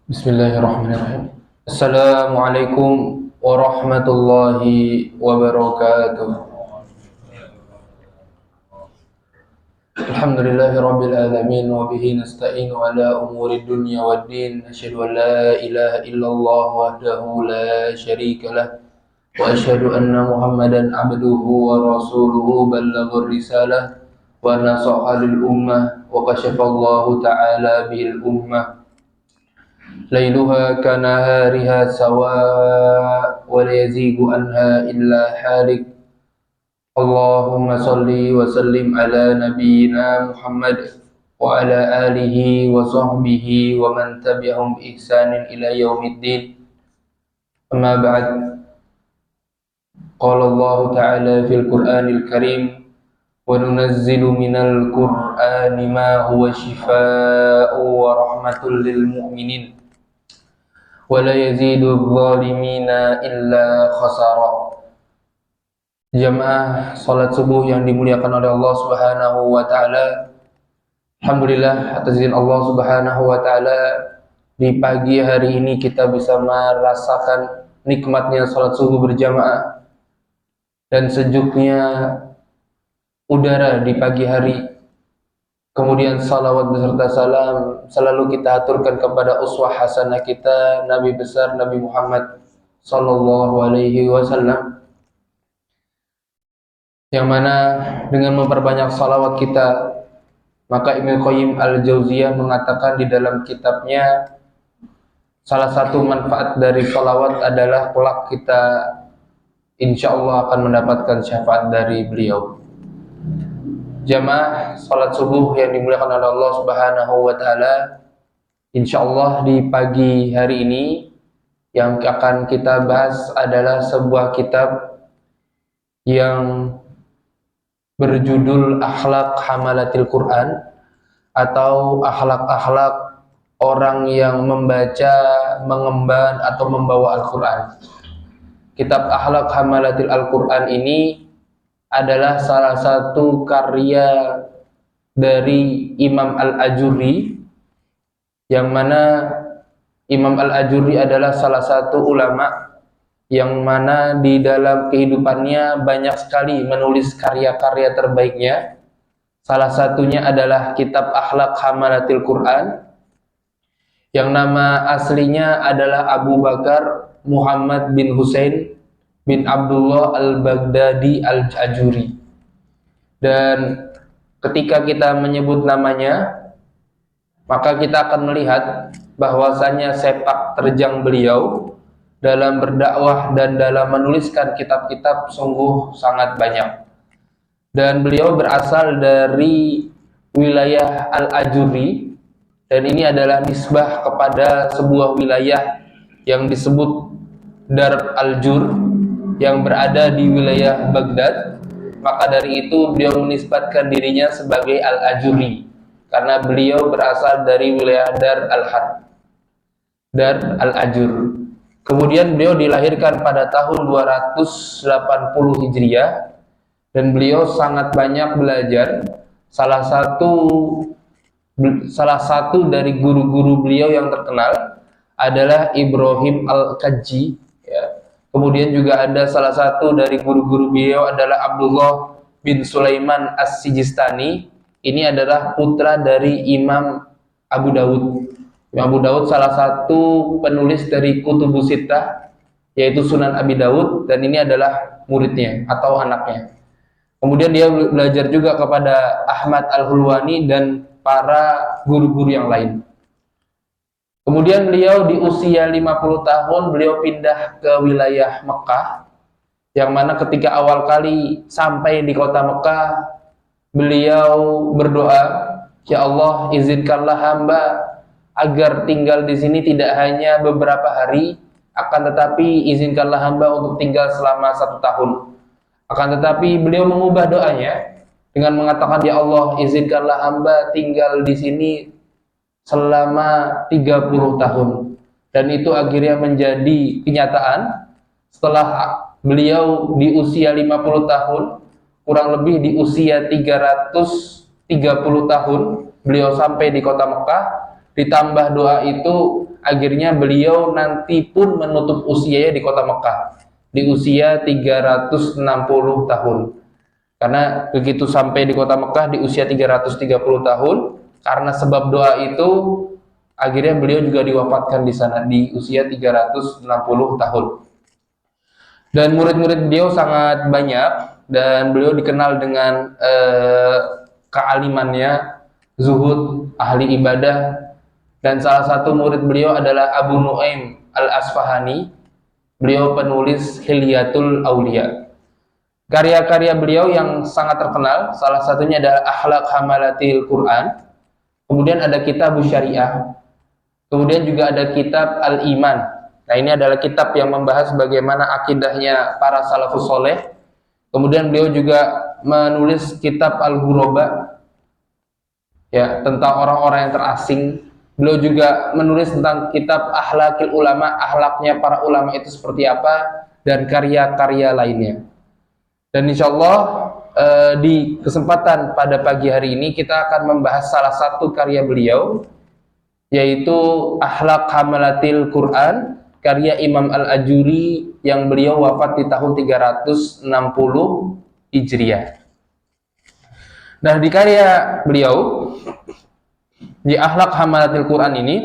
Bismillahirrahmanirrahim. Assalamualaikum warahmatullahi wabarakatuh. Alhamdulillahirabbil alamin wa bihi nasta'inu ala umuri dunya waddin. Asyhadu an la ilaha illallah wahdahu la syarika lah wa asyhadu anna Muhammadan abduhu wa rasuluhu ballaghar risalah wa nasaha lil ummah wa kashafallahu ta'ala bil ummah. ليلها كنهارها سواء ولا يزيغ عنها إلا حالك. اللهم صل وسلم على نبينا محمد وعلى آله وصحبه ومن تبعهم بإحسان إلى يوم الدين. أما بعد، قال الله تعالى في القرآن الكريم: وننزل من القرآن ما هو شفاء ورحمة للمؤمنين wala yazidul zalimina illa khasara. Jamaah salat subuh yang dimuliakan oleh Allah Subhanahu wa taala. Alhamdulillah atas izin Allah Subhanahu wa taala, di pagi hari ini kita bisa merasakan nikmatnya salat subuh berjamaah dan sejuknya udara di pagi hari. Kemudian salawat beserta salam selalu kita aturkan kepada uswah hasanah kita, Nabi besar Nabi Muhammad sallallahu alaihi wasallam, yang mana dengan memperbanyak salawat kita, maka Ibnu Qayyim al-Jauziyah mengatakan di dalam kitabnya, salah satu manfaat dari salawat adalah kelak kita insyaallah akan mendapatkan syafaat dari beliau. Jamaah salat subuh yang dimuliakan oleh Allah Subhanahu wa taala, insyaallah di pagi hari ini yang akan kita bahas adalah sebuah kitab yang berjudul Akhlak Hamalatil Quran, atau akhlak-akhlak orang yang membaca, mengemban atau membawa Al-Quran. Kitab Akhlak Hamalatil Al-Quran ini adalah salah satu karya dari Imam Al-Ajurri, yang mana Imam Al-Ajurri adalah salah satu ulama yang mana di dalam kehidupannya banyak sekali menulis karya-karya terbaiknya. Salah satunya adalah kitab Akhlak Hamalatil Quran, yang nama aslinya adalah Abu Bakar Muhammad bin Husain bin Abdullah al-Baghdadi al-Ajuri. Dan ketika kita menyebut namanya, maka kita akan melihat bahwasanya sepak terjang beliau dalam berdakwah dan dalam menuliskan kitab-kitab sungguh sangat banyak. Dan beliau berasal dari wilayah Al-Ajuri, dan ini adalah nisbah kepada sebuah wilayah yang disebut Dar al-Jur yang berada di wilayah Baghdad. Maka dari itu beliau menisbatkan dirinya sebagai Al-Ajuri karena beliau berasal dari wilayah Dar al-Ajur. Kemudian beliau dilahirkan pada tahun 280 Hijriah dan beliau sangat banyak belajar. Salah satu dari guru-guru beliau yang terkenal adalah Ibrahim Al-Kajji, ya. Kemudian juga ada salah satu dari guru-guru beliau adalah Abdullah bin Sulaiman As-Sijistani. Ini adalah putra dari Imam Abu Dawud. Imam Abu Dawud salah satu penulis dari Kutubus Sittah, yaitu Sunan Abi Dawud, dan ini adalah muridnya atau anaknya. Kemudian dia belajar juga kepada Ahmad Al-Hulwani dan para guru-guru yang lain. Kemudian beliau di usia 50 tahun beliau pindah ke wilayah Mekah, yang mana ketika awal kali sampai di kota Mekah, beliau berdoa, "Ya Allah, izinkanlah hamba agar tinggal di sini tidak hanya beberapa hari, akan tetapi izinkanlah hamba untuk tinggal selama 1 tahun." Akan tetapi beliau mengubah doanya dengan mengatakan, "Ya Allah, izinkanlah hamba tinggal di sini selama 30 tahun. Dan itu akhirnya menjadi kenyataan setelah beliau di usia 50 tahun, kurang lebih di usia 330 tahun, beliau sampai di kota Mekah. Ditambah doa itu, akhirnya beliau nanti pun menutup usianya di kota Mekah di usia 360 tahun. Karena begitu sampai di kota Mekah di usia 330 tahun, karena sebab doa itu akhirnya beliau juga diwafatkan di sana di usia 360 tahun. Dan murid-murid beliau sangat banyak dan beliau dikenal dengan kealimannya, zuhud, ahli ibadah. Dan salah satu murid beliau adalah Abu Nuaim Al-Asfahani. Beliau penulis Hilyatul Aulia. Karya-karya beliau yang sangat terkenal, salah satunya adalah Akhlaq Hamalatil Quran. Kemudian ada kitab Syariah. Kemudian juga ada kitab Al-Iman. Nah, ini adalah kitab yang membahas bagaimana akidahnya para salafus soleh. Kemudian beliau juga menulis kitab Al-Ghuraba, ya, tentang orang-orang yang terasing. Beliau juga menulis tentang kitab Akhlaqil Ulama, akhlaknya para ulama itu seperti apa, dan karya-karya lainnya. Dan insya Allah di kesempatan pada pagi hari ini kita akan membahas salah satu karya beliau, yaitu Akhlaq Hamalatil Quran, karya Imam Al-Ajuri yang beliau wafat di tahun 360 Hijriah. Nah, di karya beliau di Akhlaq Hamalatil Quran ini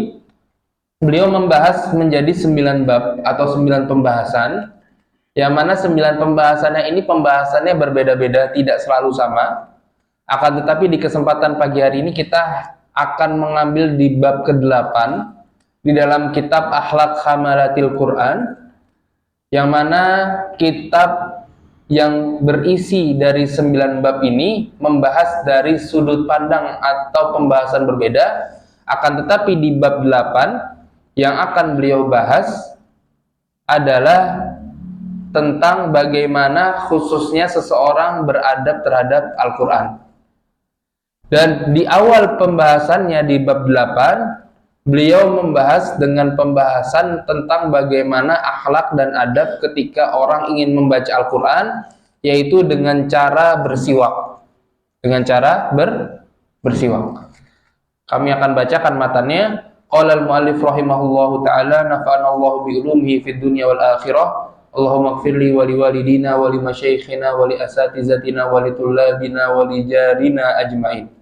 beliau membahas menjadi 9 bab atau 9 pembahasan, yang mana 9 pembahasannya ini pembahasannya berbeda-beda, tidak selalu sama. Akan tetapi di kesempatan pagi hari ini kita akan mengambil di bab ke-8 di dalam kitab Akhlaq Hamalatil Quran, yang mana kitab yang berisi dari 9 bab ini membahas dari sudut pandang atau pembahasan berbeda. Akan tetapi di bab 8 yang akan beliau bahas adalah tentang bagaimana khususnya seseorang beradab terhadap Al-Quran. Dan di awal pembahasannya di bab 8, beliau membahas dengan pembahasan tentang bagaimana akhlak dan adab ketika orang ingin membaca Al-Quran, yaitu dengan cara bersiwak. Dengan cara bersiwak. Kami akan bacakan matanya. Qala al-mu'allif rahimahullahu ta'ala, nafa'anallahu bi'ulumihi fid dunya wal akhirah. Allahumma gfirli wa li walidina wa li masyaikhina wa li asatizatina wa li tullabina wa li jarina ajmain.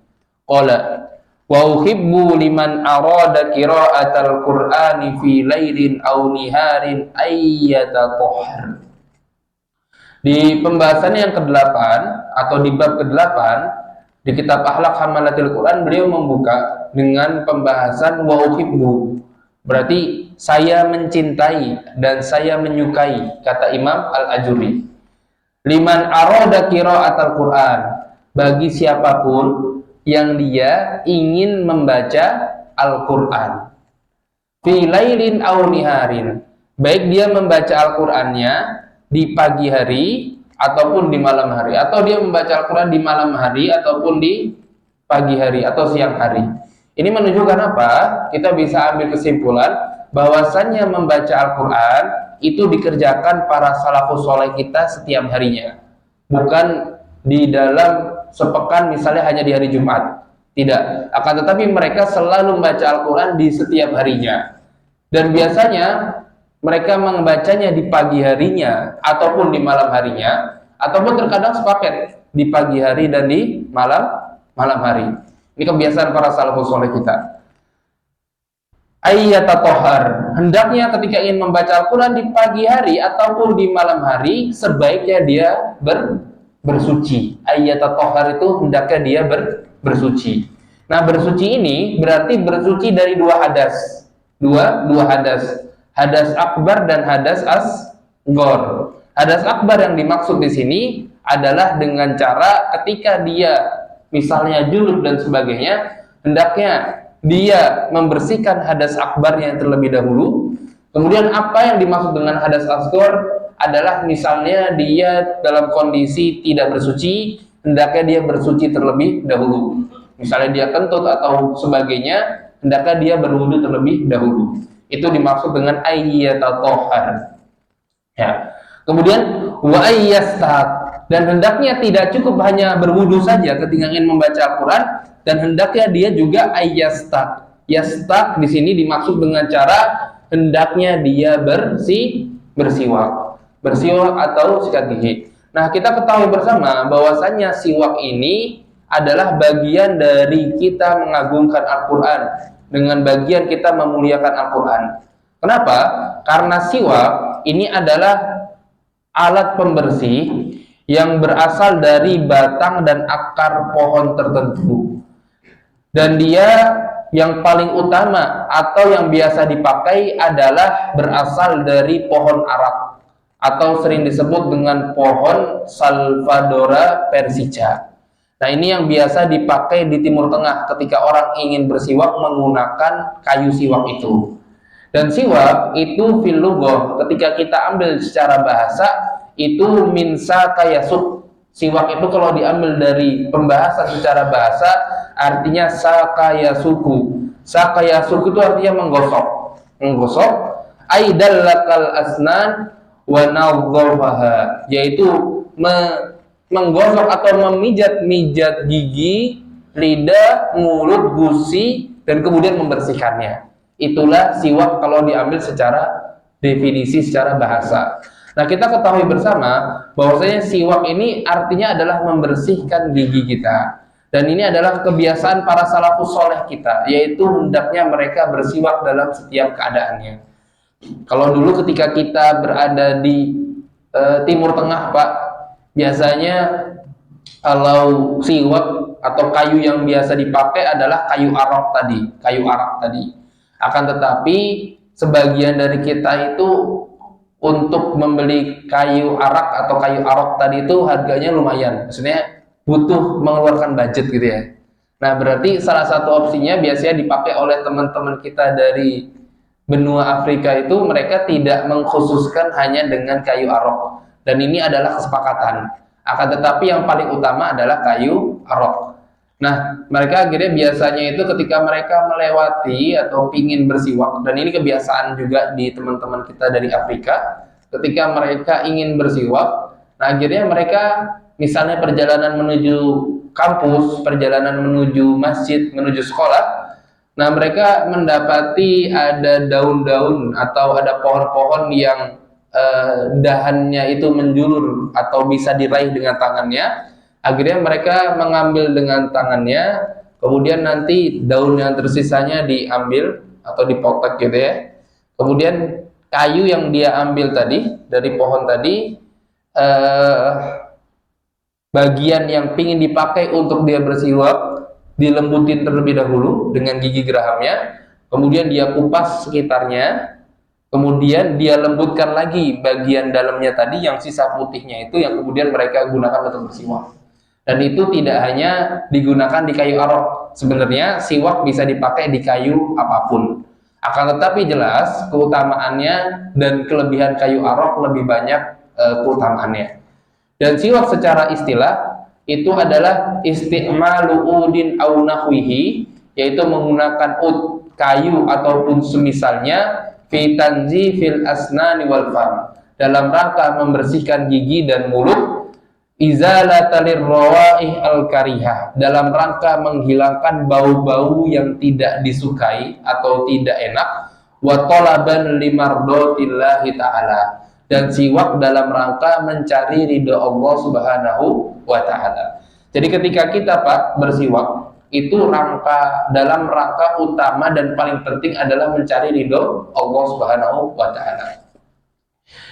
Qala wa uhibbu liman arada qira'atal qur'ani fi lailin aw niharin ayyatatahhar. Di pembahasan yang ke-8 atau di bab ke-8 di kitab Akhlaq Hamalatil Quran, beliau membuka dengan pembahasan wa uhibbu. Berarti saya mencintai dan saya menyukai, kata Imam Al-Ajuri. Liman arada qira'atal Quran, bagi siapapun yang dia ingin membaca Al-Quran. Fi lailin aw niharin, baik dia membaca Al-Qurannya di pagi hari ataupun di malam hari, atau dia membaca Al-Quran di malam hari ataupun di pagi hari atau siang hari. Ini menunjukkan apa? Kita bisa ambil kesimpulan bahwasannya membaca Al-Quran itu dikerjakan para salafus soleh kita setiap harinya, bukan di dalam sepekan misalnya hanya di hari Jumat. Tidak, akan tetapi mereka selalu membaca Al-Quran di setiap harinya. Dan biasanya mereka membacanya di pagi harinya ataupun di malam harinya, ataupun terkadang sepaket di pagi hari dan di malam hari. Ini kebiasaan para salafus soleh kita. Ayyatatohar, hendaknya ketika ingin membaca Al-Quran di pagi hari ataupun di malam hari, sebaiknya dia bersuci. Ayyatatohar itu hendaknya dia bersuci. Nah, bersuci ini berarti bersuci dari dua hadas. Dua hadas. Hadas akbar dan hadas asghar. Hadas akbar yang dimaksud di sini adalah dengan cara ketika dia misalnya junub dan sebagainya, hendaknya dia membersihkan hadas akbarnya terlebih dahulu. Kemudian apa yang dimaksud dengan hadas asghar adalah misalnya dia dalam kondisi tidak bersuci, hendaknya dia bersuci terlebih dahulu. Misalnya dia kentut atau sebagainya, hendaknya dia berwudu terlebih dahulu. Itu dimaksud dengan ayyatatohar. Ya. Kemudian wa ayyastahaq, dan hendaknya tidak cukup hanya berwudu saja ketika ingin membaca Al-Quran, dan hendaknya dia juga ayyastahaq, Yastak di sini dimaksud dengan cara hendaknya dia bersiwak. Bersiwak atau sikat gigi. Nah, kita ketahui bersama bahwasannya siwak ini adalah bagian dari kita mengagungkan Al-Quran, dengan bagian kita memuliakan Al-Quran. Kenapa? Karena siwak ini adalah alat pembersih yang berasal dari batang dan akar pohon tertentu. Dan dia yang paling utama atau yang biasa dipakai adalah berasal dari pohon arak, atau sering disebut dengan pohon Salvadora persica. Nah, ini yang biasa dipakai di Timur Tengah ketika orang ingin bersiwak menggunakan kayu siwak itu. Dan siwak itu fil lughah, ketika kita ambil secara bahasa itu min sakayasuk. Siwak itu kalau diambil dari pembahasan secara bahasa artinya sakayasuku. Sakayasuku itu artinya menggosok. Menggosok aidallakal asnan wa nadhafaha, yaitu menggosok atau memijat-mijat gigi, lidah, mulut, gusi, dan kemudian membersihkannya. Itulah siwak kalau diambil secara definisi secara bahasa. Nah, kita ketahui bersama bahwasanya siwak ini artinya adalah membersihkan gigi kita. Dan ini adalah kebiasaan para salafus soleh kita, yaitu hendaknya mereka bersiwak dalam setiap keadaannya. Kalau dulu ketika kita berada di Timur Tengah, Pak, biasanya kalau siwak atau kayu yang biasa dipakai adalah kayu arak tadi. Akan tetapi sebagian dari kita itu untuk membeli kayu arak atau kayu arok tadi itu harganya lumayan, maksudnya butuh mengeluarkan budget gitu ya. Nah, berarti salah satu opsinya biasanya dipakai oleh teman-teman kita dari benua Afrika itu, mereka tidak mengkhususkan hanya dengan kayu arok, dan ini adalah kesepakatan. Akan tetapi yang paling utama adalah kayu arok. Nah, mereka akhirnya biasanya itu ketika mereka melewati atau ingin bersiwak, dan ini kebiasaan juga di teman-teman kita dari Afrika, ketika mereka ingin bersiwak, nah akhirnya mereka misalnya perjalanan menuju kampus, perjalanan menuju masjid, menuju sekolah, nah mereka mendapati ada daun-daun atau ada pohon-pohon yang dahannya itu menjulur atau bisa diraih dengan tangannya. Akhirnya mereka mengambil dengan tangannya, kemudian nanti daun yang tersisanya diambil atau dipotong gitu ya. Kemudian kayu yang dia ambil tadi dari pohon tadi, bagian yang ingin dipakai untuk dia bersiwak dilembutin terlebih dahulu dengan gigi gerahamnya, kemudian dia kupas sekitarnya, kemudian dia lembutkan lagi bagian dalamnya tadi yang sisa putihnya itu, yang kemudian mereka gunakan untuk bersiwak. Dan itu tidak hanya digunakan di kayu arok. Sebenarnya siwak bisa dipakai di kayu apapun. Akan tetapi jelas keutamaannya dan kelebihan kayu arok lebih banyak keutamaannya. Dan siwak secara istilah itu adalah isti'malu udin au nahwihi, yaitu menggunakan ud, kayu ataupun semisalnya, fi tanzifil asnani wal fam, dalam rangka membersihkan gigi dan mulut, izalatalir rawaih al-karihah, dalam rangka menghilangkan bau-bau yang tidak disukai atau tidak enak, wa talaban limardotillahi ta'ala, dan siwak dalam rangka mencari ridho Allah Subhanahu wa ta'ala. Jadi ketika kita Pak bersiwak, itu dalam rangka utama dan paling penting adalah mencari ridho Allah Subhanahu wa ta'ala.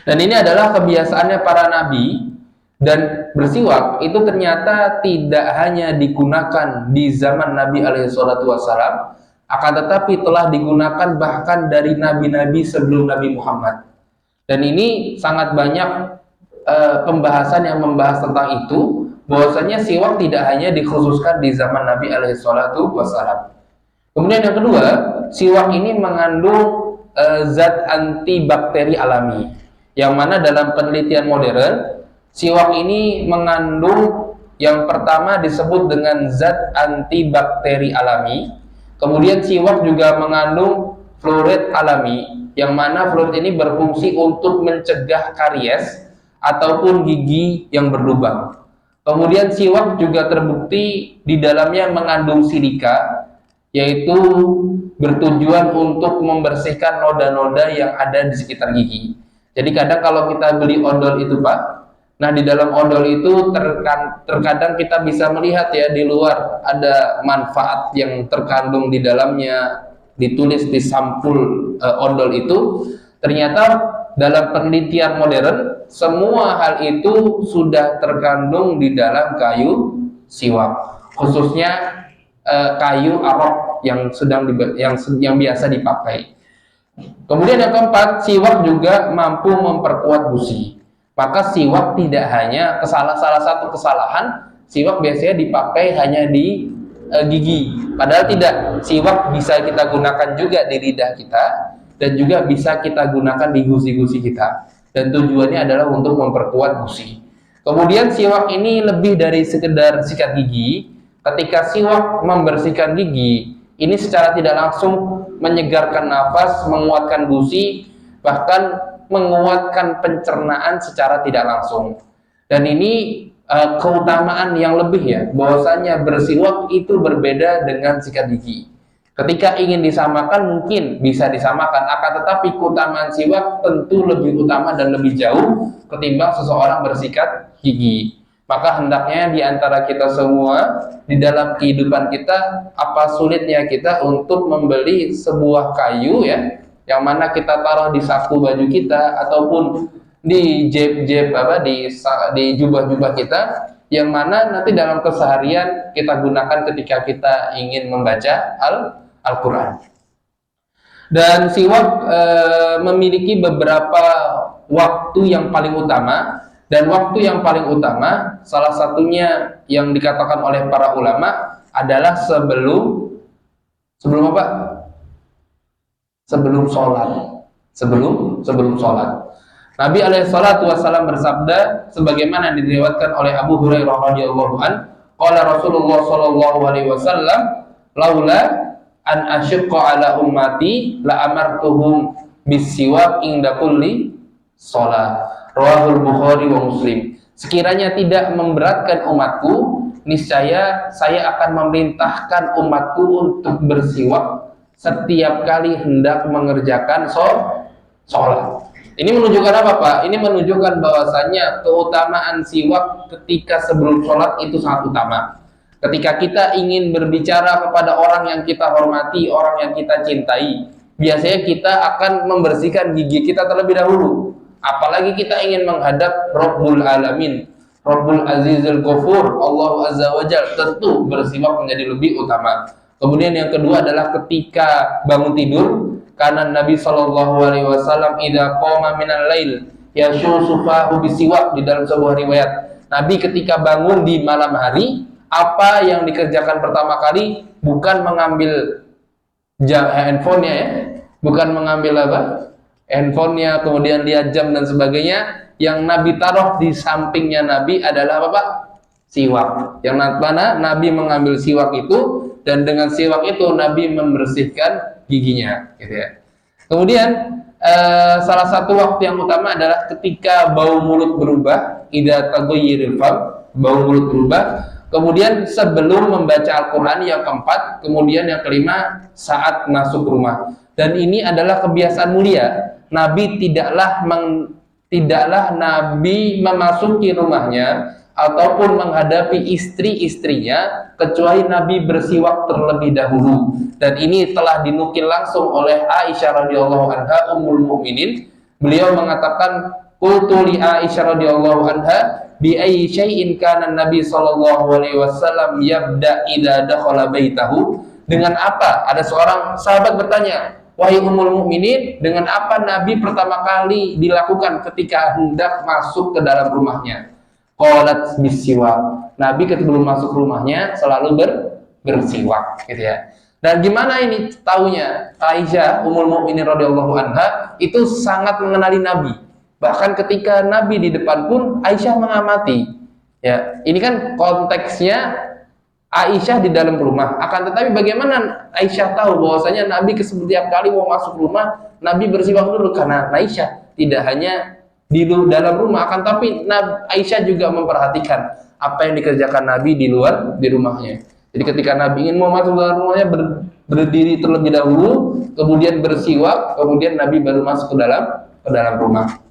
Dan ini adalah kebiasaannya para nabi. Dan bersiwak itu ternyata tidak hanya digunakan di zaman Nabi SAW, akan tetapi telah digunakan bahkan dari nabi-nabi sebelum Nabi Muhammad. Dan ini sangat banyak pembahasan yang membahas tentang itu, bahwasanya siwak tidak hanya dikhususkan di zaman Nabi SAW. Kemudian yang kedua, siwak ini mengandung zat antibakteri alami, yang mana dalam penelitian modern siwak ini mengandung yang pertama disebut dengan zat antibakteri alami. Kemudian siwak juga mengandung fluorid alami, yang mana fluorid ini berfungsi untuk mencegah karies ataupun gigi yang berlubang. Kemudian siwak juga terbukti di dalamnya mengandung silika, yaitu bertujuan untuk membersihkan noda-noda yang ada di sekitar gigi. Jadi kadang kalau kita beli odol itu Pak, nah di dalam odol itu terkadang kita bisa melihat ya di luar ada manfaat yang terkandung di dalamnya, ditulis di sampul odol itu. Ternyata dalam penelitian modern semua hal itu sudah terkandung di dalam kayu siwak, khususnya kayu arok yang yang biasa dipakai. Kemudian yang keempat, siwak juga mampu memperkuat gusi. Maka siwak tidak hanya salah satu kesalahan, siwak biasanya dipakai hanya di gigi. Padahal tidak, siwak bisa kita gunakan juga di lidah kita dan juga bisa kita gunakan di gusi-gusi kita. Dan tujuannya adalah untuk memperkuat gusi. Kemudian siwak ini lebih dari sekedar sikat gigi. Ketika siwak membersihkan gigi, ini secara tidak langsung menyegarkan nafas, menguatkan gusi, bahkan menguatkan pencernaan secara tidak langsung. Dan ini keutamaan yang lebih ya, bahwasanya bersiwak itu berbeda dengan sikat gigi. Ketika ingin disamakan mungkin bisa disamakan, akan tetapi keutamaan siwak tentu lebih utama dan lebih jauh ketimbang seseorang bersikat gigi. Maka hendaknya di antara kita semua di dalam kehidupan kita, apa sulitnya kita untuk membeli sebuah kayu ya, yang mana kita taruh di saku baju kita ataupun di jeb-jeb di jubah-jubah kita, yang mana nanti dalam keseharian kita gunakan ketika kita ingin membaca Al-Quran. Dan siwak memiliki beberapa waktu yang paling utama. Dan waktu yang paling utama, salah satunya yang dikatakan oleh para ulama adalah sebelum apa? Sebelum sholat. Sebelum sholat. Nabi alaihissalam bersabda, sebagaimana diriwayatkan oleh Abu Hurairah radhiyallahu an, qala Rasulullah sallallahu alaihi wasallam, laula an asyqa ala ummati la amartuhum bisiwak inda kulli sholat. Rawahul Bukhari wa Muslim. Sekiranya tidak memberatkan umatku, niscaya saya akan memerintahkan umatku untuk bersiwak setiap kali hendak mengerjakan sholat. Ini menunjukkan apa Pak? Ini menunjukkan bahwasanya keutamaan siwak ketika sebelum sholat itu sangat utama. Ketika kita ingin berbicara kepada orang yang kita hormati, orang yang kita cintai, biasanya kita akan membersihkan gigi kita terlebih dahulu. Apalagi kita ingin menghadap Rabbul Alamin, Rabbul Azizul Ghafur, Allah Azza wa Jalla, tentu bersiwak menjadi lebih utama. Kemudian yang kedua adalah ketika bangun tidur, karena Nabi Shallallahu Alaihi Wasallam idza qama minal lail yashusufahu bisiwak, di dalam sebuah riwayat Nabi ketika bangun di malam hari, apa yang dikerjakan pertama kali bukan mengambil handphonenya ya, bukan mengambil handphonenya, kemudian lihat jam dan sebagainya. Yang Nabi taruh di sampingnya Nabi adalah apa Pak? Siwak. Yang mana Nabi mengambil siwak itu, dan dengan siwak itu Nabi membersihkan giginya, gitu ya. Kemudian salah satu waktu yang utama adalah ketika bau mulut berubah, idza taghayyaril fam, bau mulut berubah. Kemudian sebelum membaca Al-Quran yang keempat, kemudian yang kelima saat masuk rumah. Dan ini adalah kebiasaan mulia. Nabi tidaklah Nabi memasuki rumahnya ataupun menghadapi istri-istrinya kecuali Nabi bersiwak terlebih dahulu. Dan ini telah dinukil langsung oleh Aisyah radhiyallahu anha ummul mukminin. Beliau mengatakan, qultu li Aisyah radhiyallahu anha bi ayyi syai'in kana Nabi sallallahu alaihi wasallam yabda idza dakhala baitahu. Dengan apa? Ada seorang sahabat bertanya, wahai ummul mukminin, dengan apa Nabi pertama kali dilakukan ketika hendak masuk ke dalam rumahnya? Qalat bisiwak. Nabi sebelum masuk rumahnya selalu bersiwak, gitu ya. Dan gimana ini taunya? Aisyah ummul mukminin radhiyallahu anha itu sangat mengenali Nabi. Bahkan ketika Nabi di depan pun Aisyah mengamati. Ya, ini kan konteksnya Aisyah di dalam rumah. Akan tetapi bagaimana Aisyah tahu bahwasanya Nabi setiap kali mau masuk rumah, Nabi bersiwak dulu? Karena Aisyah tidak hanya di dalam rumah, akan tapi Aisyah juga memperhatikan apa yang dikerjakan Nabi di luar, di rumahnya. Jadi ketika Nabi ingin mau masuk dalam rumahnya, berdiri terlebih dahulu, kemudian bersiwak, kemudian Nabi baru masuk ke dalam rumah.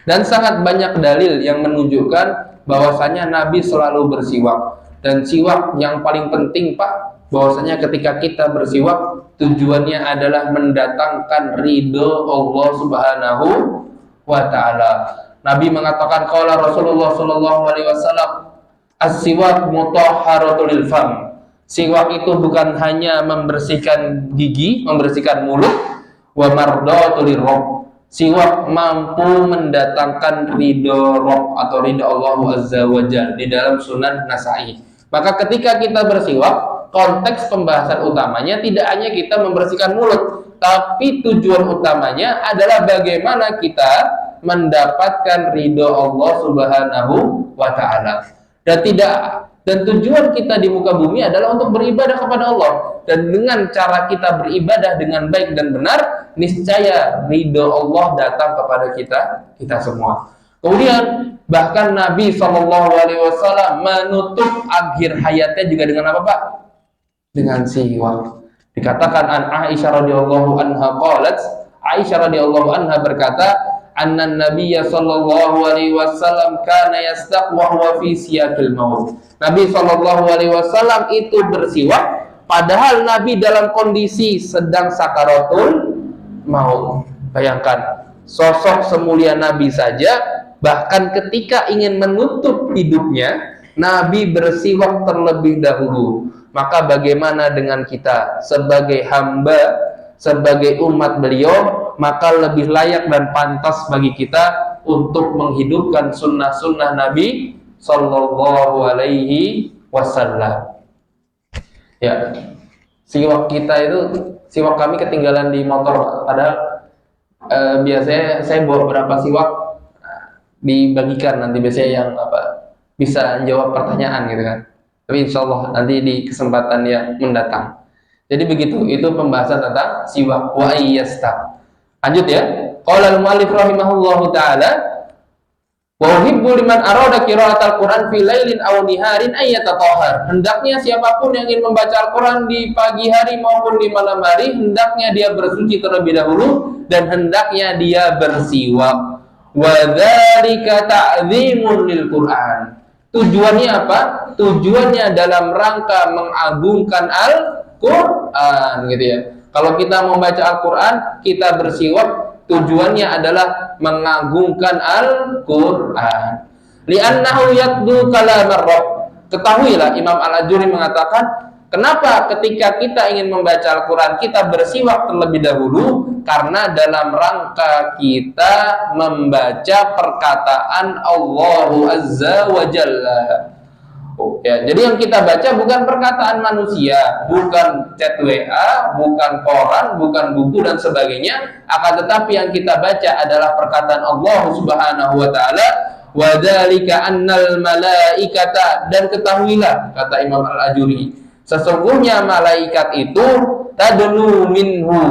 Dan sangat banyak dalil yang menunjukkan bahwasanya Nabi selalu bersiwak. Dan siwak yang paling penting, Pak, bahwasanya ketika kita bersiwak tujuannya adalah mendatangkan ridho Allah Subhanahu wa taala. Nabi mengatakan qala Rasulullah sallallahu alaihi wasallam, as-siwak mutahharatul lil fam. Siwak itu bukan hanya membersihkan gigi, membersihkan mulut, wa mardatul lirrabb. Siwak mampu mendatangkan ridho Rabb atau ridho Allah Azza wa Jalla di dalam Sunan Nasa'i. Maka ketika kita bersiwak, konteks pembahasan utamanya tidak hanya kita membersihkan mulut, tapi tujuan utamanya adalah bagaimana kita mendapatkan ridho Allah Subhanahu wa taala. Dan tujuan kita di muka bumi adalah untuk beribadah kepada Allah. Dan dengan cara kita beribadah dengan baik dan benar, niscaya ridho Allah datang kepada kita semua. Kemudian bahkan Nabi SAW menutup akhir hayatnya juga dengan apa, Pak? Dengan siwak. Dikatakan an Aisyah radhiyallahu anha qalat, Aisyah radhiyallahu anha berkata, anna Nabiyya sallallahu alaihi wasallam kana yastaq wa huwa fi siyaqil maut. Nabi sallallahu alaihi wasallam itu bersiwak padahal Nabi dalam kondisi sedang sakaratul maut. Bayangkan, sosok semulia Nabi saja bahkan ketika ingin menutup hidupnya, Nabi bersiwak terlebih dahulu. Maka bagaimana dengan kita sebagai hamba, sebagai umat beliau, maka lebih layak dan pantas bagi kita untuk menghidupkan sunnah-sunnah Nabi Sallallahu Alaihi Wasallam. Ya, siwak kita itu, siwak kami ketinggalan di motor. Padahal biasanya saya bawa berapa siwak dibagikan nanti biasanya yang bisa jawab pertanyaan gitu kan. Tapi insya Allah nanti di kesempatan yang mendatang. Jadi begitu, itu pembahasan tentang siwak wa iyyastaq. Lanjut ya. Qala al-mu'allif rahimahullahu taala, wa uhibbu liman arada qira'atal Qur'an fi lailin aw niharin ay yatatahhar. Hendaknya siapapun yang ingin membaca Al-Qur'an di pagi hari maupun di malam hari, hendaknya dia bersuci terlebih dahulu dan hendaknya dia bersiwak. Wa dzalika ta'dhimun lil Qur'an. Tujuannya apa? Tujuannya dalam rangka mengagungkan Al-Quran, gitu ya. Kalau kita membaca Al-Quran, kita bersiwak, tujuannya adalah mengagungkan Al-Quran. Li'annahu yatlu kalamar Rabb. Ketahuilah, Imam Al-Ajuri mengatakan, kenapa ketika kita ingin membaca Al-Quran, kita bersiwak terlebih dahulu? Karena dalam rangka kita membaca perkataan Allah Azza wa Jalla. Ya, jadi yang kita baca bukan perkataan manusia, bukan chat WA, bukan koran, bukan buku dan sebagainya, akan tetapi yang kita baca adalah perkataan Allah Subhanahu wa taala. Wa dzalika annal malaikata, dan ketahuilah, kata Imam Al-Ajuri, sesungguhnya malaikat itu tadnu minhu,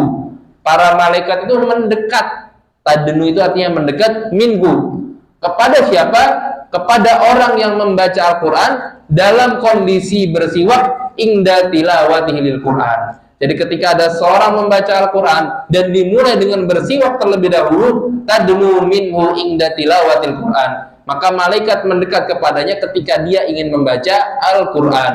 para malaikat itu mendekat. Tadnu itu artinya mendekat, minhu, kepada siapa? Kepada orang yang membaca Al-Quran dalam kondisi bersiwak ingda tilawatihi lil Quran. Jadi ketika ada seorang membaca Al-Quran dan dimulai dengan bersiwak terlebih dahulu, tadnu minhu ingda tilawatil Quran, maka malaikat mendekat kepadanya ketika dia ingin membaca Al-Quran.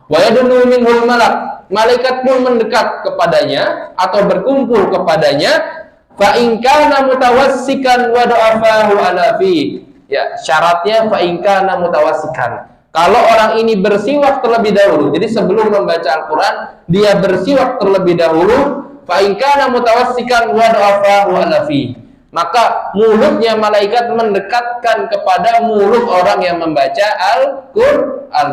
Wa yadnu minhul malak, malaikat pun mendekat kepadanya atau berkumpul kepadanya. Fa in kana mutawassikan wa da'afahu ala fi. Ya, syaratnya fa in kana mutawassikan. Kalau orang ini bersiwak terlebih dahulu, jadi sebelum membaca Al-Quran dia bersiwak terlebih dahulu, fa in kana mutawassikan wa da'afahu ala fi, maka mulutnya malaikat mendekatkan kepada mulut orang yang membaca Al-Quran.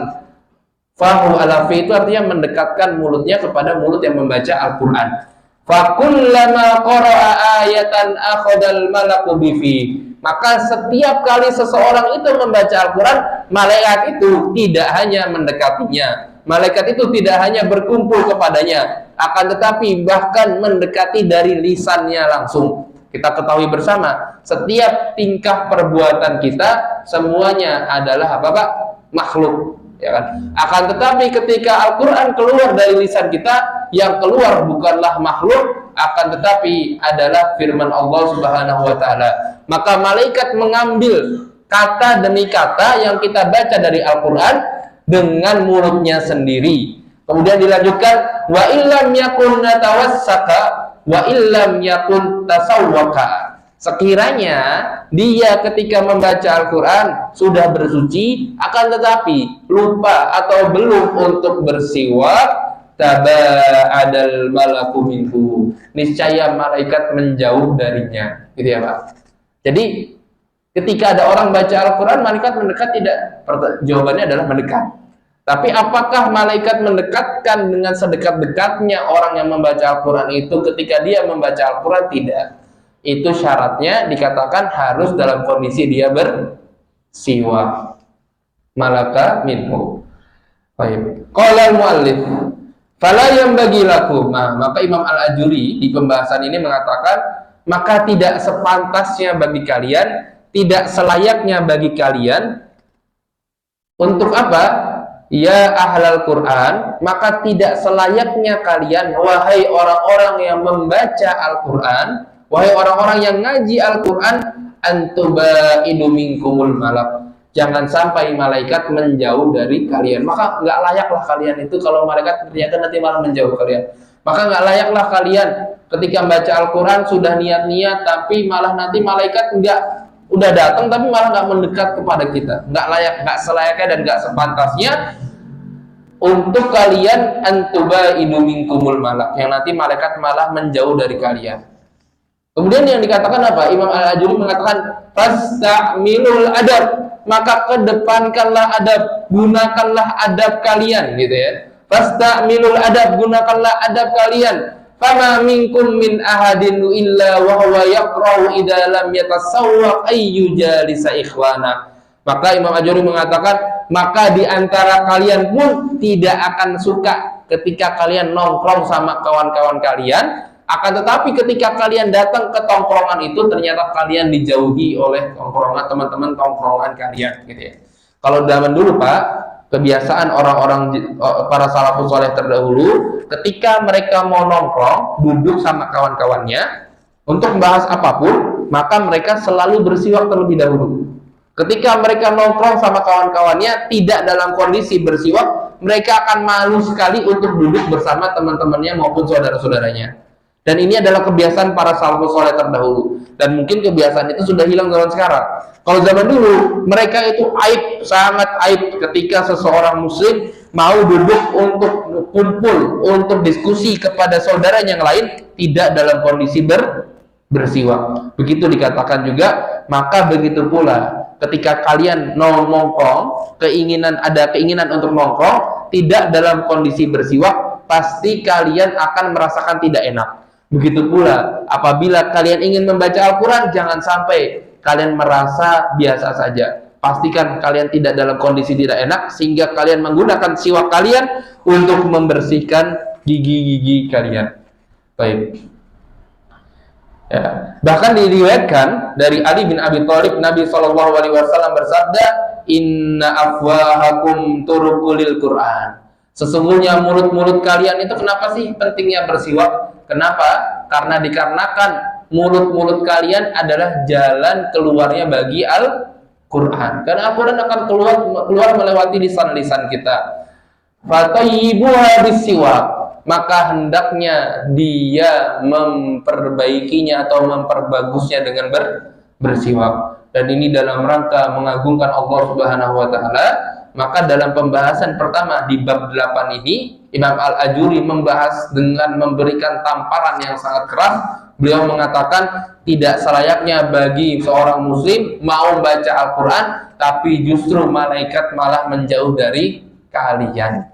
Fahu ala fi itu artinya mendekatkan mulutnya kepada mulut yang membaca Al-Quran. Fa kullama qara'a ayatan akhadal malaku bifi, maka setiap kali seseorang itu membaca Al-Quran, malaikat itu tidak hanya mendekatinya, malaikat itu tidak hanya berkumpul kepadanya, akan tetapi bahkan mendekati dari lisannya langsung. Kita ketahui bersama, setiap tingkah perbuatan kita semuanya adalah apa, Pak? Makhluk, ya kan? Akan tetapi ketika Al-Quran keluar dari lisan kita, yang keluar bukanlah makhluk, akan tetapi adalah firman Allah Subhanahu wa taala. Maka malaikat mengambil kata demi kata yang kita baca dari Al-Qur'an dengan mulutnya sendiri. Kemudian dilanjutkan, wa illam yakun natawassaka wa illam yakun tasawwaka. Sekiranya dia ketika membaca Al-Quran sudah bersuci, akan tetapi lupa atau belum untuk bersiwak, taba'adal malaku minhu, niscaya malaikat menjauh darinya, gitu ya Pak. Jadi ketika ada orang baca Al-Quran, malaikat mendekat tidak? Jawabannya adalah mendekat. Tapi apakah malaikat mendekatkan dengan sedekat-dekatnya orang yang membaca Al-Quran itu ketika dia membaca Al-Quran? Tidak. Itu syaratnya dikatakan harus dalam kondisi dia bersiwak. Malaka minhu. Baik. Qala al-muallif, fala yanbaghi lakum. Maka Imam Al-Ajuri di pembahasan ini mengatakan, maka tidak sepantasnya bagi kalian, tidak selayaknya bagi kalian untuk apa? Ya ahlal Quran, maka tidak selayaknya kalian, wahai orang-orang yang membaca Al-Quran, wahai orang-orang yang ngaji Al-Quran, antubaidu minkumul malak, jangan sampai malaikat menjauh dari kalian. Maka nggak layaklah kalian itu kalau malaikat ternyata nanti malah menjauh kalian. Maka nggak layaklah kalian ketika membaca Al-Quran sudah niat-niat, tapi malah nanti malaikat udah datang tapi malah nggak mendekat kepada kita. Nggak layak, nggak selayaknya dan nggak sepantasnya untuk kalian antubaidu minkumul malak, yang nanti malaikat malah menjauh dari kalian. Kemudian yang dikatakan apa? Imam Al-Ajuri mengatakan fastamilul adab, maka kedepankanlah adab, gunakanlah adab kalian, gitu ya. Fastamilul adab, gunakanlah adab kalian. Fama minkum min ahadin illa wa huwa yaqra'u idza lam yatasawwaq ayyu jalisa ikhwana. Maka Imam Al-Ajuri mengatakan, maka di antara kalian pun tidak akan suka ketika kalian nongkrong sama kawan-kawan kalian. Akan tetapi ketika kalian datang ke tongkrongan itu, ternyata kalian dijauhi oleh tongkrongan teman-teman tongkrongan kalian, gitu ya. Kalau zaman dulu Pak, kebiasaan orang-orang para salafus saleh terdahulu, ketika mereka mau nongkrong, duduk sama kawan-kawannya untuk membahas apapun, maka mereka selalu bersiwak terlebih dahulu. Ketika mereka nongkrong sama kawan-kawannya tidak dalam kondisi bersiwak, mereka akan malu sekali untuk duduk bersama teman-temannya maupun saudara-saudaranya. Dan ini adalah kebiasaan para salafus saleh terdahulu. Dan mungkin kebiasaan itu sudah hilang zaman sekarang. Kalau zaman dulu, mereka itu aib, sangat aib ketika seseorang muslim mau duduk untuk kumpul, untuk diskusi kepada saudara yang lain, tidak dalam kondisi bersiwak. Begitu dikatakan juga, maka begitu pula ketika kalian nongkrong, ada keinginan untuk nongkrong, tidak dalam kondisi bersiwak, pasti kalian akan merasakan tidak enak. Begitu pula apabila kalian ingin membaca Al-Quran, jangan sampai kalian merasa biasa saja. Pastikan kalian tidak dalam kondisi tidak enak, sehingga kalian menggunakan siwak kalian untuk membersihkan gigi-gigi kalian. Baik. Ya. Bahkan diriwayatkan dari Ali bin Abi Thalib, Nabi SAW bersabda, inna afwahakum turukulil Quran. Sesungguhnya mulut-mulut kalian itu kenapa sih pentingnya bersiwak? Kenapa? Karena dikarenakan mulut-mulut kalian adalah jalan keluarnya bagi Al-Quran. Karena Al-Quran akan keluar melewati lisan-lisan kita. Fatayyibuha bisiwak, maka hendaknya dia memperbaikinya atau memperbagusnya dengan bersiwak. Dan ini dalam rangka mengagungkan Allah Subhanahu wa taala. Maka dalam pembahasan pertama di bab 8 ini, Imam Al-Ajuri membahas dengan memberikan tamparan yang sangat keras. Beliau mengatakan tidak selayaknya bagi seorang muslim mau baca Al-Quran, tapi justru malaikat malah menjauh dari kalian.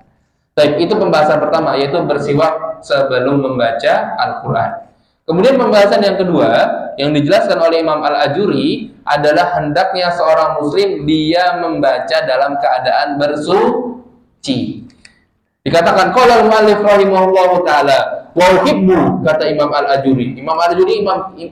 Baik, itu pembahasan pertama, yaitu bersiwak sebelum membaca Al-Quran. Kemudian pembahasan yang kedua yang dijelaskan oleh Imam Al-Ajuri adalah hendaknya seorang muslim dia membaca dalam keadaan bersuci. Dikatakan qala al-muallif rahimahullahu taala wa uhibbu, kata Imam Al-Ajuri. Imam Al-Ajuri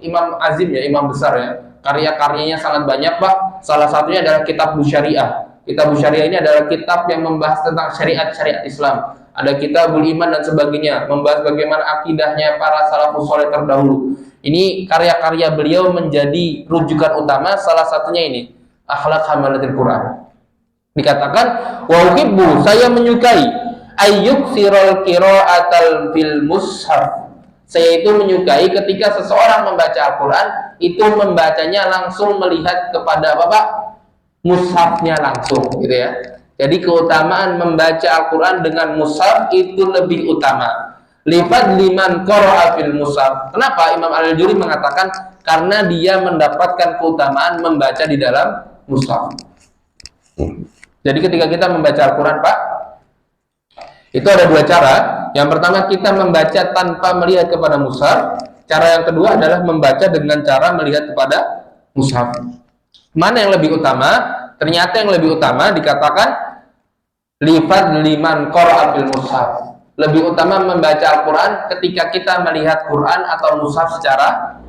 imam azim ya, imam besar ya. Karya-karyanya sangat banyak, Pak. Salah satunya adalah Kitab Syariah. Kitab Syariah ini adalah kitab yang membahas tentang syariat-syariat Islam. ada Kitabul Iman dan sebagainya, membahas bagaimana akidahnya para salafus saleh terdahulu. Ini karya-karya beliau menjadi rujukan utama, salah satunya ini Akhlaq Hamalatil Quran. Dikatakan wa uhibbu, saya menyukai ayyuk sirul qira'atal fil mushaf. Saya itu menyukai ketika seseorang membaca Al-Quran itu membacanya langsung melihat kepada apa Pak? Mushafnya langsung, gitu ya. Jadi keutamaan membaca Al-Quran dengan mushaf itu lebih utama. Lifad liman qara'a fil mushaf. Kenapa Imam Al-Juri mengatakan? Karena dia mendapatkan keutamaan membaca di dalam mushaf. Jadi ketika kita membaca Al-Quran Pak, itu ada dua cara. Yang pertama kita membaca tanpa melihat kepada mushaf. Cara yang kedua adalah membaca dengan cara melihat kepada mushaf. Mana yang lebih utama? Ternyata yang lebih utama dikatakan lifad liman qara'a fil mushaf. Lebih utama membaca Al-Quran ketika kita melihat Quran atau mushaf secara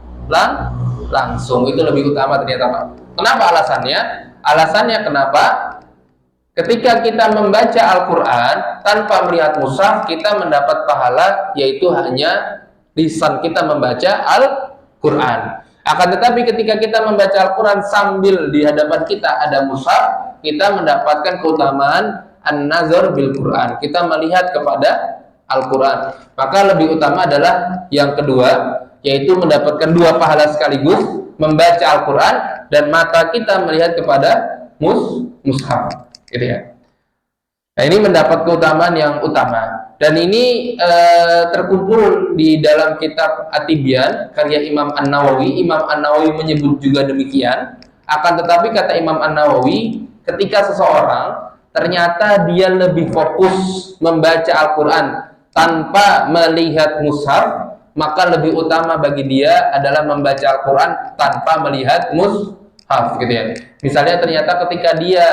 langsung. Itu lebih utama ternyata Pak. Kenapa alasannya? Alasannya kenapa? Ketika kita membaca Al-Quran tanpa melihat mushaf, kita mendapat pahala, yaitu hanya lisan kita membaca Al-Quran. Akan tetapi ketika kita membaca Al-Quran sambil di hadapan kita ada mushaf, kita mendapatkan keutamaan an-nazar bil Quran. Kita melihat kepada Al-Quran. Maka lebih utama adalah yang kedua, yaitu mendapatkan dua pahala sekaligus, membaca Al-Quran dan mata kita melihat kepada mushaf. Gitu ya. Nah, ini mendapat keutamaan yang utama, dan ini terkumpul di dalam kitab At-Tibyan karya Imam An-Nawawi. Imam An-Nawawi menyebut juga demikian. Akan tetapi kata Imam An-Nawawi, ketika seseorang ternyata dia lebih fokus membaca Al-Quran tanpa melihat mushaf, maka lebih utama bagi dia adalah membaca Al-Quran tanpa melihat mushaf, gitu ya. Misalnya ternyata ketika dia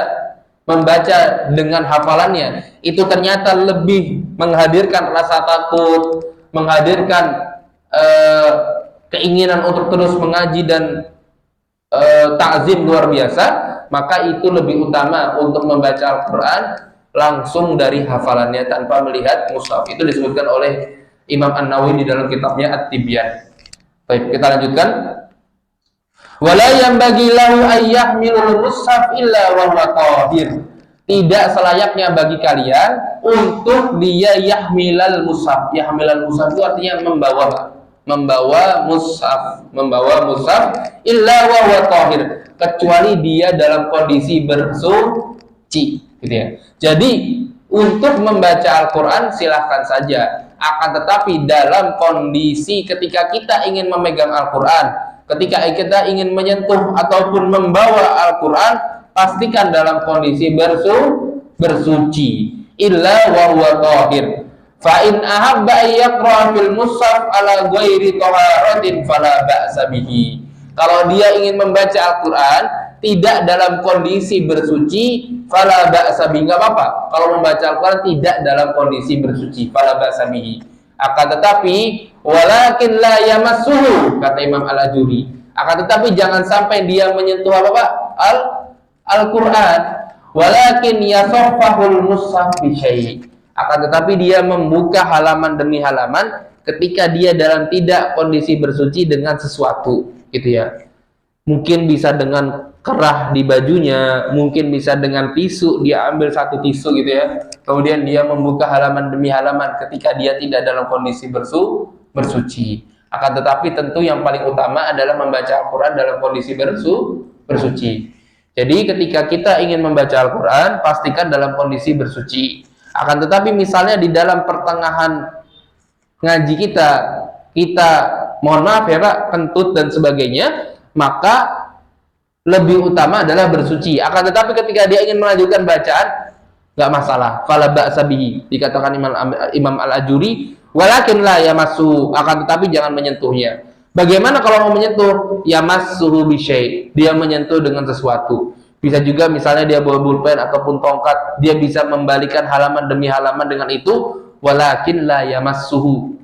membaca dengan hafalannya itu ternyata lebih menghadirkan rasa takut, menghadirkan keinginan untuk terus mengaji dan ta'zim luar biasa, maka itu lebih utama untuk membaca Al-Quran langsung dari hafalannya tanpa melihat mushaf. Itu disebutkan oleh Imam An-Nawawi di dalam kitabnya At-Tibyan. Baik, kita lanjutkan. Wala yanbaghi lahu ay yahmilul mushaf illa wa huwa tahir. Tidak selayaknya bagi kalian untuk dia yahmilal mushaf. Yahmilal mushaf itu artinya membawa mushaf illa wa huwa tahir, kecuali dia dalam kondisi bersuci, gitu ya. Jadi untuk membaca Al-Quran silahkan saja, akan tetapi dalam kondisi ketika kita ingin memegang Al-Quran, ketika kita ingin menyentuh ataupun membawa Al-Quran, pastikan dalam kondisi bersuci. Illa wa huwa tahir. Fa in ahabba yaqra fil mushaf ala ghairi taharatin fala ba'sa bihi. Kalau dia ingin membaca Al-Quran tidak dalam kondisi bersuci, fala ba'sa bihi, enggak apa-apa. Kalau membaca Al-Quran tidak dalam kondisi bersuci, fala ba'sa bihi. Akan tetapi walakin la yamassuhu, kata Imam Al-Ajuri, akan tetapi jangan sampai dia menyentuh apa Pak? Al-Quran. Walakin yasaffahul mushaf bi syai', akan tetapi dia membuka halaman demi halaman ketika dia dalam tidak kondisi bersuci dengan sesuatu, gitu ya. Mungkin bisa dengan kerah di bajunya, mungkin bisa dengan tisu, dia ambil satu tisu, gitu ya. Kemudian dia membuka halaman demi halaman ketika dia tidak dalam kondisi bersuci. Akan tetapi tentu yang paling utama adalah membaca Al-Quran dalam kondisi bersuci. Jadi ketika kita ingin membaca Al-Quran, pastikan dalam kondisi bersuci. Akan tetapi misalnya di dalam pertengahan ngaji kita mohon maaf ya Pak, kentut dan sebagainya, maka lebih utama adalah bersuci. Akan tetapi ketika dia ingin melanjutkan bacaan, nggak masalah. Fala ba'sa bihi, dikatakan Imam Al-Ajuri, walakin la yamassu, akan tetapi jangan menyentuhnya. Bagaimana kalau mau menyentuh? Yamassuhu bi syai', dia menyentuh dengan sesuatu. Bisa juga misalnya dia bawa pulpen ataupun tongkat, dia bisa membalikan halaman demi halaman dengan itu. Walakin la yamassuhu,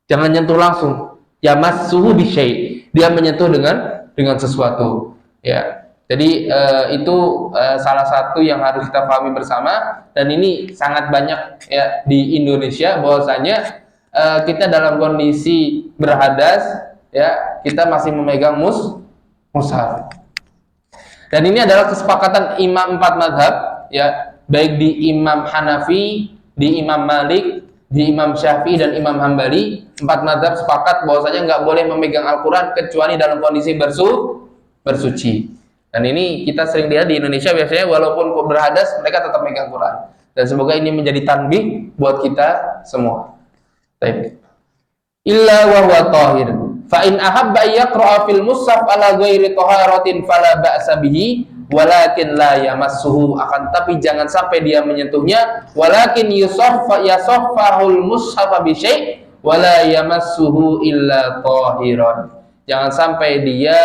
jangan nyentuh langsung. Yamassuhu bi syai', dia menyentuh dengan sesuatu. Ya, Jadi itu salah satu yang harus kita pahami bersama, dan ini sangat banyak ya di Indonesia bahwasanya kita dalam kondisi berhadas ya kita masih memegang mushaf. Dan ini adalah kesepakatan imam 4 mazhab ya, baik di Imam Hanafi, di Imam Malik, di Imam Syafi'i dan Imam Hambali. 4 mazhab sepakat bahwasanya nggak boleh memegang Al-Quran kecuali dalam kondisi bersuci. Dan ini kita sering lihat di Indonesia biasanya walaupun berhadas mereka tetap megang Quran. Dan semoga ini menjadi tanbih buat kita semua. Baik. Illa wa huwa tahir. Fa in ahabba yaqra'a fil mushaf ala ghairi taharatin fala ba'sa bihi walakin la yamassuhu, akan tapi jangan sampai dia menyentuhnya, walakin yusaffahul mushaf bi syai' wala yamassuhu illa tahiran. Jangan sampai dia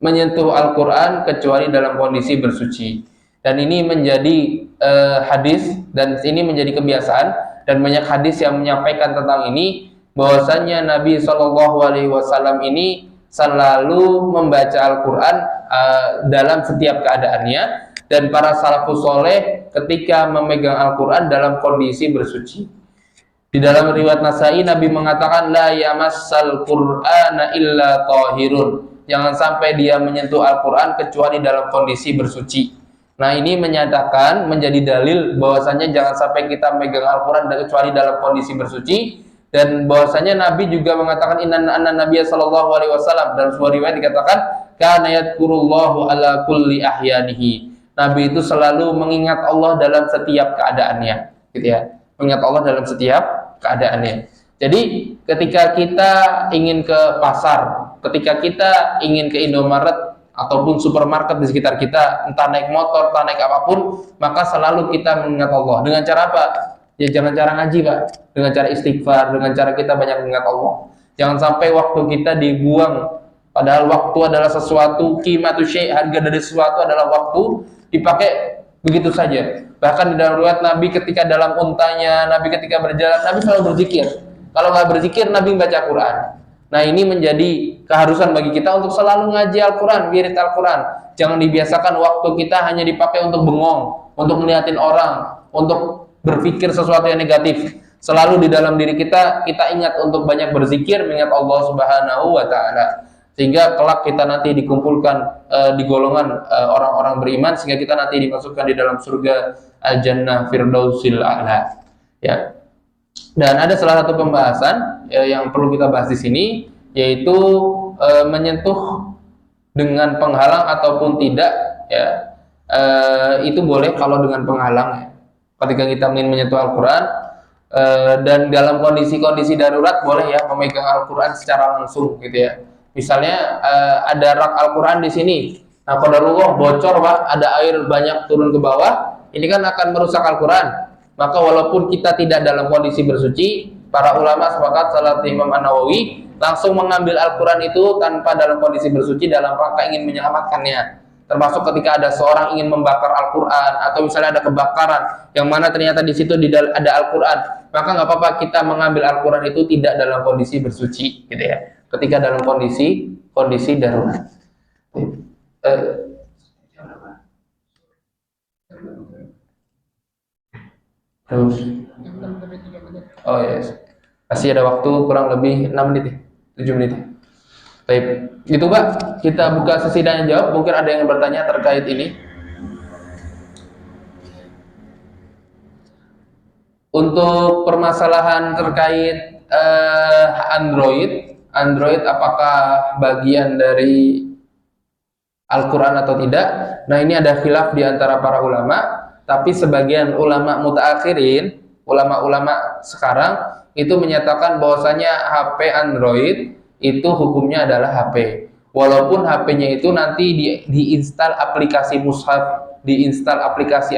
menyentuh Al-Qur'an kecuali dalam kondisi bersuci. Dan ini menjadi hadis, dan ini menjadi kebiasaan, dan banyak hadis yang menyampaikan tentang ini, bahwasanya Nabi SAW ini selalu membaca Al-Quran dalam setiap keadaannya, dan para salafus soleh ketika memegang Al-Quran dalam kondisi bersuci. Di dalam riwayat Nasai Nabi mengatakan la yamassal Qur'ana illa tahirun, jangan sampai dia menyentuh Al-Quran kecuali dalam kondisi bersuci. Nah ini menyatakan, menjadi dalil bahwasanya jangan sampai kita memegang Al-Quran kecuali dalam kondisi bersuci. Dan bahwasanya Nabi juga mengatakan inna Nabiya sallallahu alaihi wasallam, dalam sebuah riwayat dikatakan kana yadhkurullahu ala kulli ahyanihi, Nabi itu selalu mengingat Allah dalam setiap keadaannya, gitu ya, mengingat Allah dalam setiap keadaannya. Jadi ketika kita ingin ke pasar, ketika kita ingin ke Indomaret ataupun supermarket di sekitar kita, entah naik motor, entah naik apapun, maka selalu kita mengingat Allah. Dengan cara apa? Ya jangan cara ngaji Pak, dengan cara istighfar, dengan cara kita banyak mengingat Allah. Jangan sampai waktu kita dibuang, padahal waktu adalah sesuatu, qimatu syai', harga dari sesuatu adalah waktu, dipakai begitu saja. Bahkan di dalam riwayat Nabi ketika dalam untanya, Nabi ketika berjalan, Nabi selalu berzikir. Kalau nggak berzikir, Nabi baca Quran. Nah ini menjadi keharusan bagi kita untuk selalu ngaji Al-Quran, wirid Al-Quran. Jangan dibiasakan waktu kita hanya dipakai untuk bengong, untuk ngeliatin orang, untuk berpikir sesuatu yang negatif. Selalu di dalam diri kita ingat untuk banyak berzikir, mengingat Allah Subhanahu wa Ta'ala, sehingga kelak kita nanti dikumpulkan di golongan orang-orang beriman, sehingga kita nanti dimasukkan di dalam surga Al-Jannah Firdausil A'la. Ya. Dan ada salah satu pembahasan yang perlu kita bahas di sini, yaitu menyentuh dengan penghalang ataupun tidak. Ya, itu boleh kalau dengan penghalang. Ya. Ketika kita ingin menyentuh Al-Quran, dan dalam kondisi-kondisi darurat boleh ya memegang Al-Quran secara langsung, gitu ya. Misalnya ada rak Al-Quran di sini, nah qadarullah bocor Pak, ada air banyak turun ke bawah, ini kan akan merusak Al-Quran. Maka walaupun kita tidak dalam kondisi bersuci, para ulama sepakat, salah Imam An-Nawawi, langsung mengambil Al-Quran itu tanpa dalam kondisi bersuci dalam rangka ingin menyelamatkannya. Termasuk ketika ada seorang ingin membakar Al-Quran, atau misalnya ada kebakaran yang mana ternyata di situ ada Al-Quran, maka nggak apa-apa kita mengambil Al-Quran itu tidak dalam kondisi bersuci, gitu ya. Ketika dalam kondisi darurat. Terus, oh yes, masih ada waktu kurang lebih 6 menit, 7 menit. Baik, itu Pak, kita buka sesi tanya jawab. Mungkin ada yang bertanya terkait ini. Untuk permasalahan terkait Android apakah bagian dari Al-Quran atau tidak? Nah ini ada khilaf di antara para ulama. Tapi sebagian ulama mutaakhirin, ulama-ulama sekarang itu menyatakan bahwasanya HP Android itu hukumnya adalah HP. Walaupun HP-nya itu nanti diinstal aplikasi mushaf, diinstal aplikasi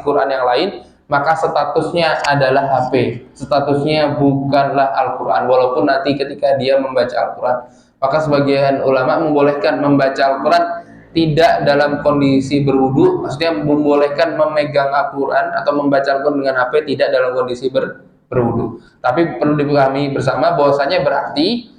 Quran yang lain, maka statusnya adalah HP. Statusnya bukanlah Al-Quran, walaupun nanti ketika dia membaca Al-Quran. Maka sebagian ulama membolehkan membaca Al-Quran tidak dalam kondisi berwudu, maksudnya membolehkan memegang Al-Quran atau membaca Al-Quran dengan HP tidak dalam kondisi berwudu. Tapi perlu dipahami bersama bahwasanya berarti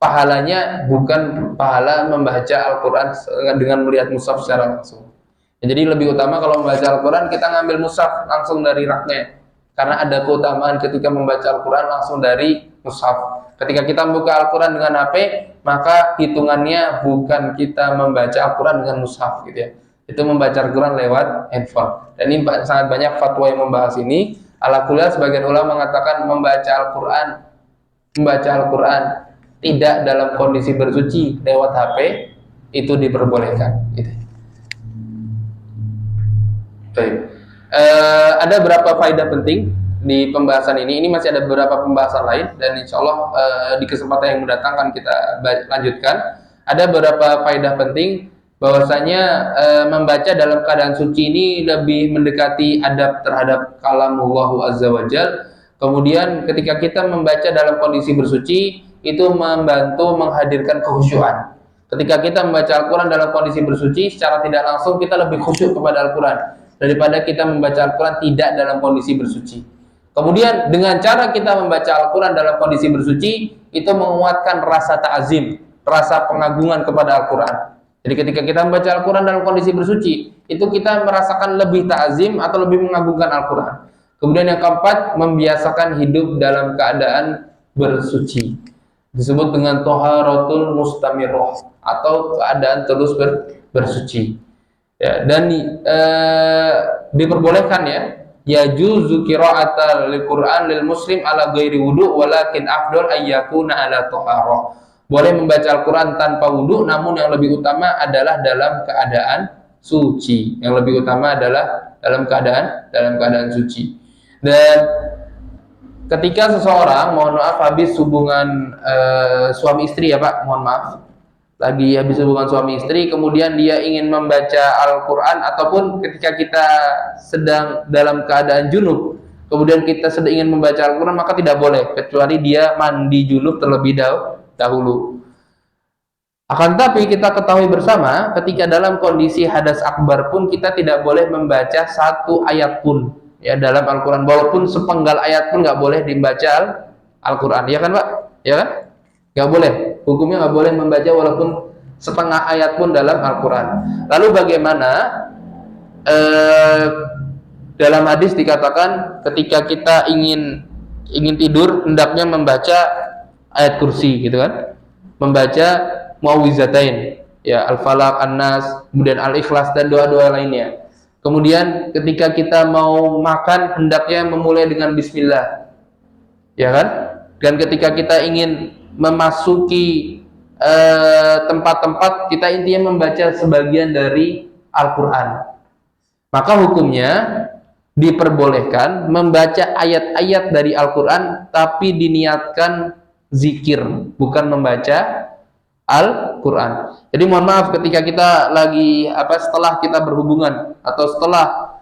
pahalanya bukan pahala membaca Al-Quran dengan melihat mushaf secara langsung. Jadi lebih utama kalau membaca Al-Quran kita ngambil mushaf langsung dari raknya, karena ada keutamaan ketika membaca Al-Quran langsung dari mushaf. Ketika kita membuka Al-Quran dengan HP, maka hitungannya bukan kita membaca Al-Quran dengan mushaf gitu ya. Itu membaca Al-Quran lewat handphone. Dan ini sangat banyak fatwa yang membahas ini. Ala kulli sebagian ulama mengatakan membaca Al-Quran tidak dalam kondisi bersuci lewat HP itu diperbolehkan gitu. Baik. Ada beberapa faedah penting di pembahasan ini. Ini masih ada beberapa pembahasan lain dan insya Allah di kesempatan yang mendatang akan kita lanjutkan. Ada beberapa faedah penting bahwasanya membaca dalam keadaan suci ini lebih mendekati adab terhadap kalamullah azza wajal. Kemudian ketika kita membaca dalam kondisi bersuci itu membantu menghadirkan kekhusyuan. Ketika kita membaca Al-Quran dalam kondisi bersuci, secara tidak langsung kita lebih khusyuk kepada Al-Quran daripada kita membaca Al-Quran tidak dalam kondisi bersuci. Kemudian dengan cara kita membaca Al-Quran dalam kondisi bersuci, itu menguatkan rasa ta'zim, rasa pengagungan kepada Al-Quran. Jadi ketika kita membaca Al-Quran dalam kondisi bersuci, itu kita merasakan lebih ta'zim atau lebih mengagungkan Al-Quran. Kemudian yang keempat, membiasakan hidup dalam keadaan bersuci. Disebut dengan toharatul mustamirroh, atau keadaan terus bersuci. Ya, dan diperbolehkan ya, yajuzu qira'atal Qur'an lil muslim ala ghairi wudu walakin afdal ayyakuna ala toharoh. Boleh membaca Al-Quran tanpa wudu, namun yang lebih utama adalah dalam keadaan suci. Yang lebih utama adalah dalam keadaan suci. Dan ketika seseorang, mohon maaf, habis hubungan suami istri ya Pak, mohon maaf, lagi habis hubungan suami istri, kemudian dia ingin membaca Al-Quran, ataupun ketika kita sedang dalam keadaan junub, kemudian kita sedang ingin membaca Al-Quran, maka tidak boleh, kecuali dia mandi junub terlebih dahulu. Akan tapi kita ketahui bersama, ketika dalam kondisi hadas akbar pun kita tidak boleh membaca satu ayat pun ya dalam Al-Quran, walaupun sepenggal ayat pun nggak boleh dibaca Al-Quran, ya kan Pak? Ya kan? Nggak boleh, hukumnya nggak boleh membaca walaupun setengah ayat pun dalam Al-Quran. Lalu bagaimana dalam hadis dikatakan ketika kita ingin tidur hendaknya membaca ayat kursi gitu kan, membaca muawwizatain ya, Al-Falaq, An-Nas, kemudian Al-Ikhlas dan doa-doa lainnya. Kemudian ketika kita mau makan hendaknya memulai dengan bismillah, ya kan? Dan ketika kita ingin memasuki tempat-tempat, kita intinya membaca sebagian dari Al-Quran. Maka hukumnya diperbolehkan membaca ayat-ayat dari Al-Quran, tapi diniatkan zikir, bukan membaca Al-Quran. Jadi mohon maaf ketika kita lagi setelah kita berhubungan atau setelah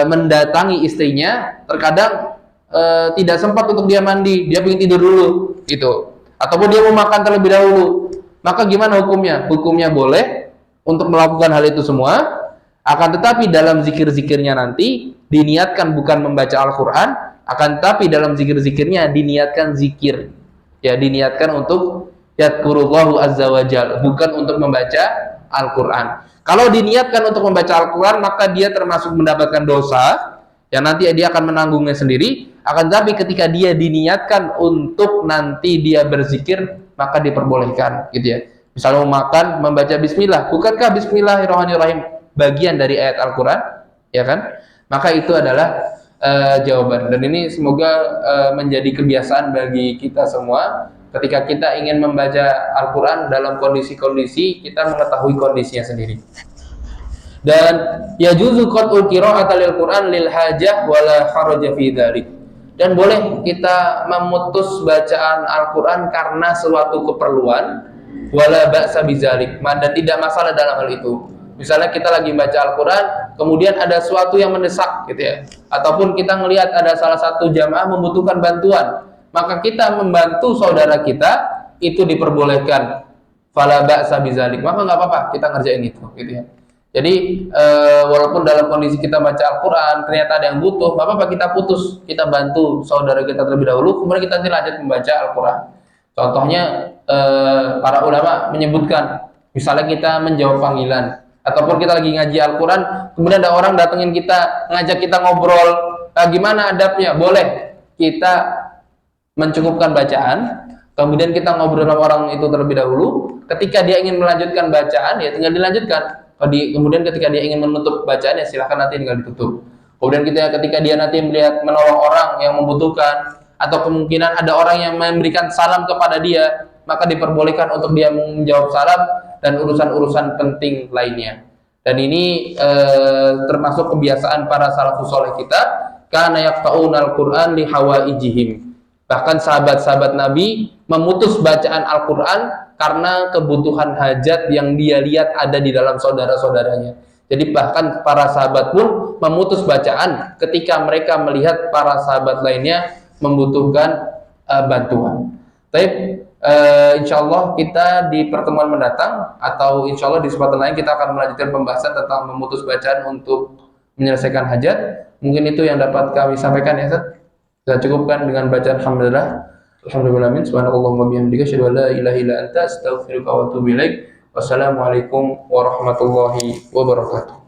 mendatangi istrinya, terkadang tidak sempat untuk dia mandi, dia ingin tidur dulu gitu, ataupun dia mau makan terlebih dahulu. Maka gimana hukumnya? Hukumnya boleh untuk melakukan hal itu semua, akan tetapi dalam zikir-zikirnya nanti diniatkan bukan membaca Al-Quran, akan tetapi dalam zikir-zikirnya diniatkan zikir, ya, diniatkan untuk yadkurullahu azza wajal, bukan untuk membaca Al-Quran. Kalau diniatkan untuk membaca Al-Quran, maka dia termasuk mendapatkan dosa yang nanti dia akan menanggungnya sendiri. Akan tetapi ketika dia diniatkan untuk nanti dia berzikir, maka diperbolehkan gitu ya. Misalnya mau makan, membaca bismillah, bukankah bismillahirrahmanirrahim bagian dari ayat Al-Quran, ya kan? Maka itu adalah jawaban. Dan ini semoga menjadi kebiasaan bagi kita semua. Ketika kita ingin membaca Al-Quran dalam kondisi-kondisi, kita mengetahui kondisinya sendiri. Dan yajuzu qat'ul qira'ati lil Qur'an lil hajah wala haraja fi dzalik. Dan boleh kita memutus bacaan Al-Quran karena suatu keperluan, wala ba'sa bidzalik, dan tidak masalah dalam hal itu. Misalnya kita lagi baca Al-Quran, kemudian ada sesuatu yang mendesak gitu ya, ataupun kita melihat ada salah satu jamaah membutuhkan bantuan, maka kita membantu saudara kita, itu diperbolehkan. Fala ba'sa bidzalik, maka nggak apa-apa kita ngerjain itu gitu ya. Jadi walaupun dalam kondisi kita baca Al-Quran ternyata ada yang butuh, nggak apa-apa kita putus, kita bantu saudara kita terlebih dahulu, kemudian kita lanjut membaca Al-Quran. Contohnya para ulama menyebutkan, misalnya kita menjawab panggilan ataupun kita lagi ngaji Al-Quran, kemudian ada orang datengin kita, ngajak kita ngobrol, gimana adabnya? Boleh kita mencukupkan bacaan, kemudian kita ngobrol sama orang itu terlebih dahulu. Ketika dia ingin melanjutkan bacaan, ya tinggal dilanjutkan. Kemudian ketika dia ingin menutup bacaan, ya silahkan nanti tinggal ditutup. Kemudian ketika dia nanti melihat menolong orang yang membutuhkan, atau kemungkinan ada orang yang memberikan salam kepada dia, maka diperbolehkan untuk dia menjawab salam dan urusan-urusan penting lainnya. Dan ini termasuk kebiasaan para salafus saleh kita, kana yaqta'unal Qur'an li hawaijihim. Bahkan sahabat-sahabat Nabi memutus bacaan Al-Qur'an karena kebutuhan hajat yang dia lihat ada di dalam saudara-saudaranya. Jadi bahkan para sahabat pun memutus bacaan ketika mereka melihat para sahabat lainnya membutuhkan bantuan. Tapi insyaallah kita di pertemuan mendatang atau insyaallah di kesempatan lain kita akan melanjutkan pembahasan tentang memutus bacaan untuk menyelesaikan hajat. Mungkin itu yang dapat kami sampaikan ya Ustaz. Kita cukupkan dengan bacaan alhamdulillah. Alhamdulillah, subhanallahumma bihamdika asyhadu an la ilaha illa anta astaghfiruka wa atubu ilaik. Wassalamualaikum warahmatullahi wabarakatuh.